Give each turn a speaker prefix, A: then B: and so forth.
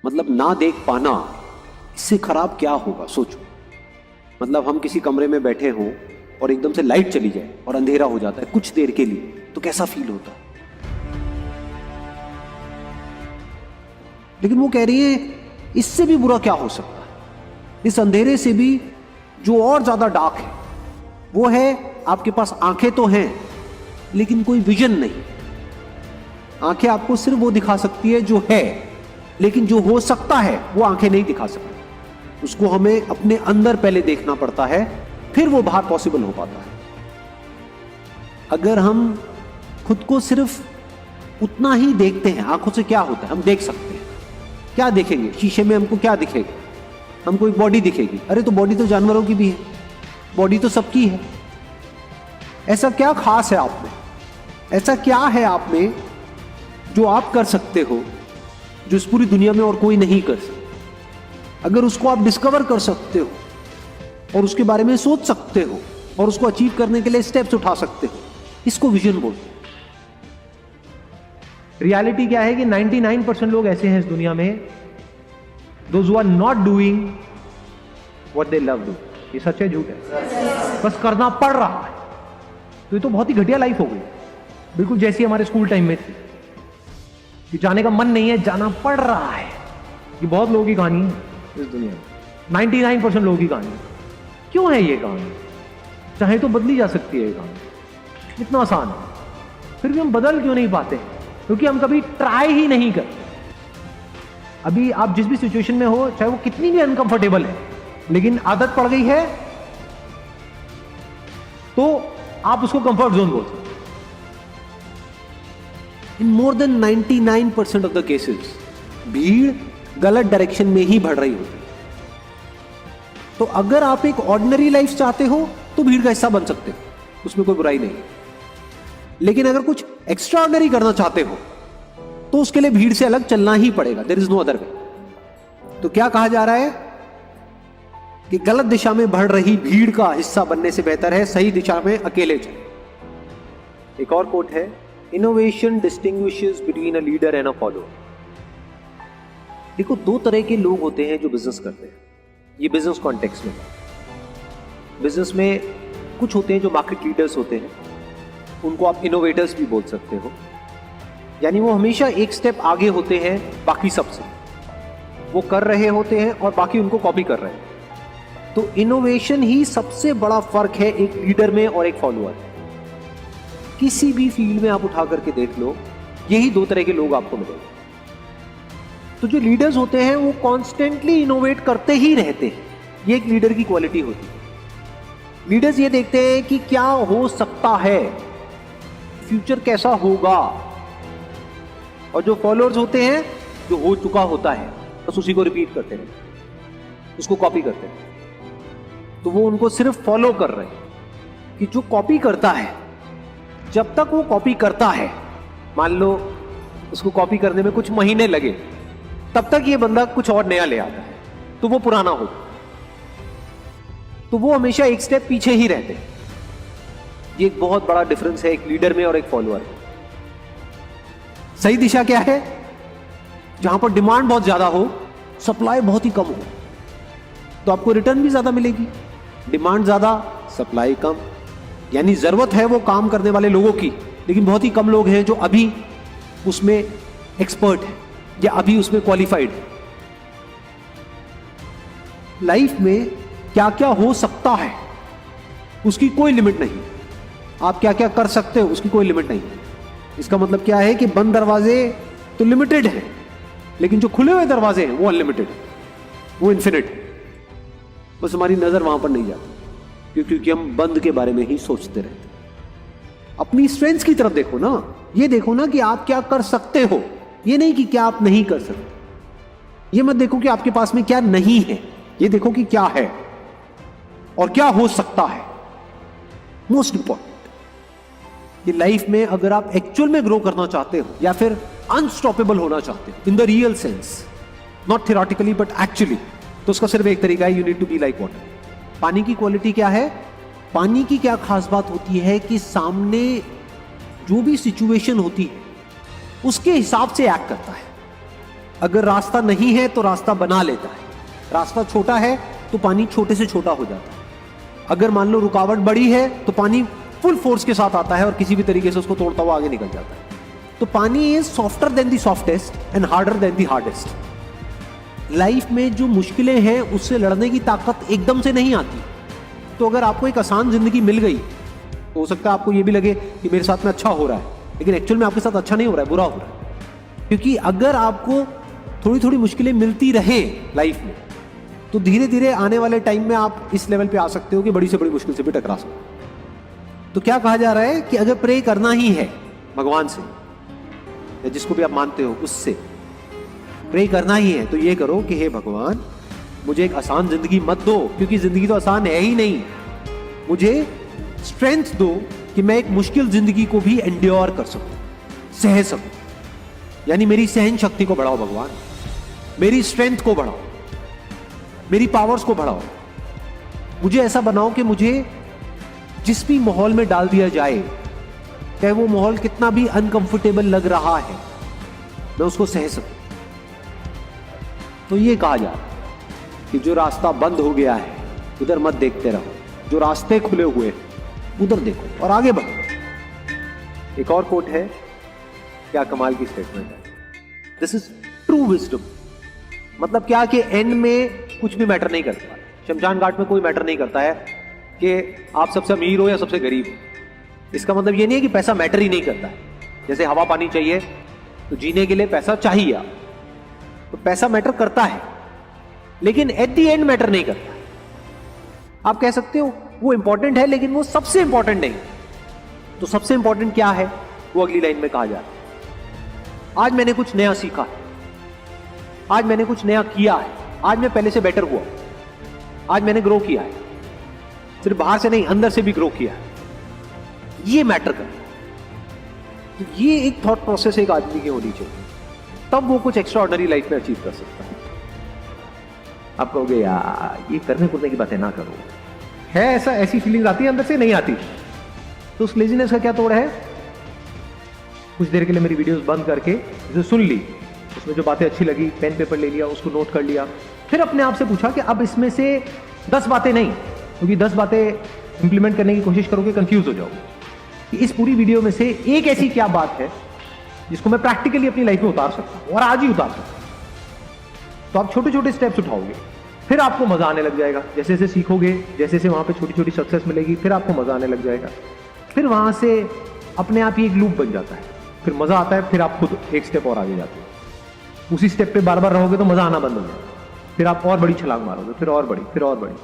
A: मतलब ना देख पाना, इससे खराब क्या होगा सोचो। मतलब हम किसी कमरे में बैठे हों और एकदम से लाइट चली जाए और अंधेरा हो जाता है कुछ देर के लिए, तो कैसा फील होता है। लेकिन वो कह रही है इससे भी बुरा क्या हो सकता है, इस अंधेरे से भी जो और ज्यादा डार्क है वो है आपके पास आंखें तो हैं लेकिन कोई विजन नहीं। आंखें आपको सिर्फ वो दिखा सकती है जो है, लेकिन जो हो सकता है वो आंखें नहीं दिखा सकती। उसको हमें अपने अंदर पहले देखना पड़ता है, फिर वो बाहर पॉसिबल हो पाता है। अगर हम खुद को सिर्फ उतना ही देखते हैं, आंखों से क्या होता है, हम देख सकते हैं। क्या देखेंगे शीशे में, हमको क्या दिखेगा, हमको एक बॉडी दिखेगी। अरे तो बॉडी तो जानवरों की भी है, बॉडी तो सबकी है। ऐसा क्या खास है आप में, ऐसा क्या है आप में जो आप कर सकते हो जो इस पूरी दुनिया में और कोई नहीं कर सकता। अगर उसको आप डिस्कवर कर सकते हो और उसके बारे में सोच सकते हो और उसको अचीव करने के लिए स्टेप्स उठा सकते हो, इसको विजन बोलते हैं।
B: रियलिटी क्या है कि 99% लोग ऐसे हैं इस दुनिया में, those who are not doing what they love do. ये सच है झूठ है? बस करना पड़ रहा है। तो ये तो बहुत ही घटिया लाइफ हो गई, बिल्कुल जैसी हमारे स्कूल टाइम में थी कि जाने का मन नहीं है, जाना पड़ रहा है। ये बहुत लोगों की कहानी है इस दुनिया में, 99% लोगों की कहानी। क्यों है ये कहानी? चाहे तो बदली जा सकती है ये कहानी, इतना आसान है, फिर भी हम बदल क्यों नहीं पाते? क्योंकि हम कभी ट्राई ही नहीं करते। अभी आप जिस भी सिचुएशन में हो, चाहे वो कितनी भी अनकंफर्टेबल है, लेकिन आदत पड़ गई है तो आप उसको कंफर्ट जोन बोलते हैं।
A: In more than 99% of the cases भीड़ गलत डायरेक्शन में ही बढ़ रही होती है। तो अगर आप एक ऑर्डिनरी लाइफ चाहते हो तो भीड़ का हिस्सा बन सकते हो, उसमें कोई बुराई नहीं। लेकिन अगर कुछ एक्स्ट्रा ऑर्डिनरी करना चाहते हो तो उसके लिए भीड़ से अलग चलना ही पड़ेगा, there is no other way. तो क्या कहा जा रहा है कि गलत दिशा में बढ़ रही भीड़ का हिस्सा बनने से बेहतर है सही दिशा में अकेले चले। एक और कोट है, innovation distinguishes between a leader and a follower. देखो, दो तरह के लोग होते हैं जो बिजनेस करते हैं। ये बिजनेस कॉन्टेक्स्ट में, बिजनेस में कुछ होते हैं जो मार्केट लीडर्स होते हैं, उनको आप इनोवेटर्स भी बोल सकते हो। यानी वो हमेशा एक स्टेप आगे होते हैं बाकी सबसे, वो कर रहे होते हैं और बाकी उनको कॉपी कर रहे हैं। तो इनोवेशन ही सबसे बड़ा फर्क है एक लीडर में और एक फॉलोअर। किसी भी फील्ड में आप उठा करके देख लो, यही दो तरह के लोग आपको मिलेंगे। तो जो लीडर्स होते हैं वो कॉन्स्टेंटली इनोवेट करते ही रहते हैं, ये एक लीडर की क्वालिटी होती है। लीडर्स ये देखते हैं कि क्या हो सकता है, फ्यूचर कैसा होगा। और जो फॉलोअर्स होते हैं, जो हो चुका होता है बस उसी को रिपीट करते हैं, उसको कॉपी करते हैं। तो वो उनको सिर्फ फॉलो कर रहे हैं कि जो कॉपी करता है, जब तक वो कॉपी करता है, मान लो उसको कॉपी करने में कुछ महीने लगे, तब तक ये बंदा कुछ और नया ले आता है तो वो पुराना होता, तो वो हमेशा एक स्टेप पीछे ही रहते हैं। ये एक बहुत बड़ा डिफरेंस है एक लीडर में और एक फॉलोअर में। सही दिशा क्या है? जहां पर डिमांड बहुत ज्यादा हो, सप्लाई बहुत ही कम हो, तो आपको रिटर्न भी ज्यादा मिलेगी। डिमांड ज्यादा, सप्लाई कम, यानी जरूरत है वो काम करने वाले लोगों की, लेकिन बहुत ही कम लोग हैं जो अभी उसमें एक्सपर्ट है या अभी उसमें क्वालिफाइड है। लाइफ में क्या क्या हो सकता है उसकी कोई लिमिट नहीं। आप क्या क्या कर सकते हो उसकी कोई लिमिट नहीं। इसका मतलब क्या है कि बंद दरवाजे तो लिमिटेड हैं, लेकिन जो खुले हुए दरवाजे हैं वो अनलिमिटेड है, वो इन्फिनिट है। बस हमारी नजर वहां पर नहीं जाती क्योंकि हम बंद के बारे में ही सोचते रहते हैं। अपनी स्ट्रेंथ्स की तरफ देखो ना, ये देखो ना कि आप क्या कर सकते हो, ये नहीं कि क्या आप नहीं कर सकते। ये मत देखो कि आपके पास में क्या नहीं है, ये देखो कि क्या है और क्या हो सकता है। मोस्ट इंपॉर्टेंट, ये लाइफ में अगर आप एक्चुअल में ग्रो करना चाहते हो या फिर अनस्टॉपेबल होना चाहते हो in the real sense, not theoretically but actually, तो उसका सिर्फ एक तरीका है, you need to be like water. पानी की क्वालिटी क्या है? पानी की क्या खास बात होती है कि सामने जो भी सिचुएशन होती है उसके हिसाब से एक्ट करता है। अगर रास्ता नहीं है तो रास्ता बना लेता है। रास्ता छोटा है तो पानी छोटे से छोटा हो जाता है। अगर मान लो रुकावट बड़ी है तो पानी फुल फोर्स के साथ आता है और किसी भी तरीके से उसको तोड़ता हुआ आगे निकल जाता है। तो पानी is softer then the softest and harder than the hardest. Life में जो मुश्किलें हैं उससे लड़ने की ताकत एकदम से नहीं आती। तो अगर आपको एक आसान जिंदगी मिल गई तो हो सकता है आपको ये भी लगे कि मेरे साथ में अच्छा हो रहा है, लेकिन एक्चुअल में आपके साथ अच्छा नहीं हो रहा है, बुरा हो रहा है। क्योंकि अगर आपको थोड़ी थोड़ी मुश्किलें मिलती रहे लाइफ में तो धीरे धीरे आने वाले टाइम में आप इस लेवल पे आ सकते हो कि बड़ी से बड़ी मुश्किल से भी टकरा सकते हो। तो क्या कहा जा रहा है कि अगर प्रे करना ही है भगवान से या जिसको भी आप मानते हो उससे प्रे करना ही है तो ये करो कि हे भगवान मुझे एक आसान जिंदगी मत दो, क्योंकि जिंदगी तो आसान है ही नहीं। मुझे स्ट्रेंथ दो कि मैं एक मुश्किल जिंदगी को भी एंड्योर कर सकूं, सह सकूं। यानी मेरी सहन शक्ति को बढ़ाओ भगवान, मेरी स्ट्रेंथ को बढ़ाओ, मेरी पावर्स को बढ़ाओ। मुझे ऐसा बनाओ कि मुझे जिस भी माहौल में डाल दिया जाए, चाहे वो माहौल कितना भी अनकंफर्टेबल लग रहा है, मैं उसको सह सकूं। तो ये कहा जा रहा है कि जो रास्ता बंद हो गया है उधर मत देखते रहो, जो रास्ते खुले हुए हैं उधर देखो और आगे बढ़ो। एक और कोट है, क्या कमाल की स्टेटमेंट है, दिस इज ट्रू विजडम। मतलब क्या कि एंड में कुछ भी मैटर नहीं करता। शमशान घाट में कोई मैटर नहीं करता है कि आप सबसे अमीर हो या सबसे गरीब हो। इसका मतलब ये नहीं है कि पैसा मैटर ही नहीं करता है। जैसे हवा पानी चाहिए तो जीने के लिए पैसा चाहिए आप, तो पैसा मैटर करता है, लेकिन एट द एंड मैटर नहीं करता। आप कह सकते हो वो इंपॉर्टेंट है लेकिन वो सबसे इंपॉर्टेंट नहीं। तो सबसे इंपॉर्टेंट क्या है वो अगली लाइन में कहा जा रहा है। आज मैंने कुछ नया सीखा है, आज मैंने कुछ नया किया है, आज मैं पहले से बेटर हुआ, आज मैंने ग्रो किया है। सिर्फ बाहर से नहीं अंदर से भी ग्रो किया है, ये मैटर करता है। तो ये एक थॉट प्रोसेस एक आदमी की होनी चाहिए, तब वो कुछ एक्स्ट्रा ऑर्डिनरी लाइफ में अचीव कर सकता है। आप कहोगे यार ये करने कुरने की बातें ना करो,
B: है ऐसा, ऐसी फीलिंग आती है अंदर से, नहीं आती तो उस लेजीनेस का क्या तोड़ है? कुछ देर के लिए मेरी वीडियोस बंद करके उसे सुन ली, उसमें जो बातें अच्छी लगी पेन पेपर ले लिया, उसको नोट कर लिया, फिर अपने आप से पूछा कि अब इसमें से 10 बातें नहीं, क्योंकि 10 बातें इंप्लीमेंट करने की कोशिश करोगे कंफ्यूज हो जाओगे, कि इस पूरी वीडियो में से एक ऐसी क्या बात है जिसको मैं प्रैक्टिकली अपनी लाइफ में उतार सकता हूं और आज ही उतार सकता हूं। तो आप छोटे छोटे स्टेप्स उठाओगे, फिर आपको मजा आने लग जाएगा। जैसे जैसे सीखोगे, जैसे जैसे वहां पे छोटी छोटी सक्सेस मिलेगी, फिर आपको मजा आने लग जाएगा। फिर वहां से अपने आप ही एक लूप बन जाता है, फिर मजा आता है, फिर आप खुद एक स्टेप और आगे जाते हो। उसी स्टेप पे बार बार रहोगे तो मजा आना बंद हो जाएगा, फिर आप और बड़ी छलांग मारोगे, फिर और बड़ी, फिर और बड़ी।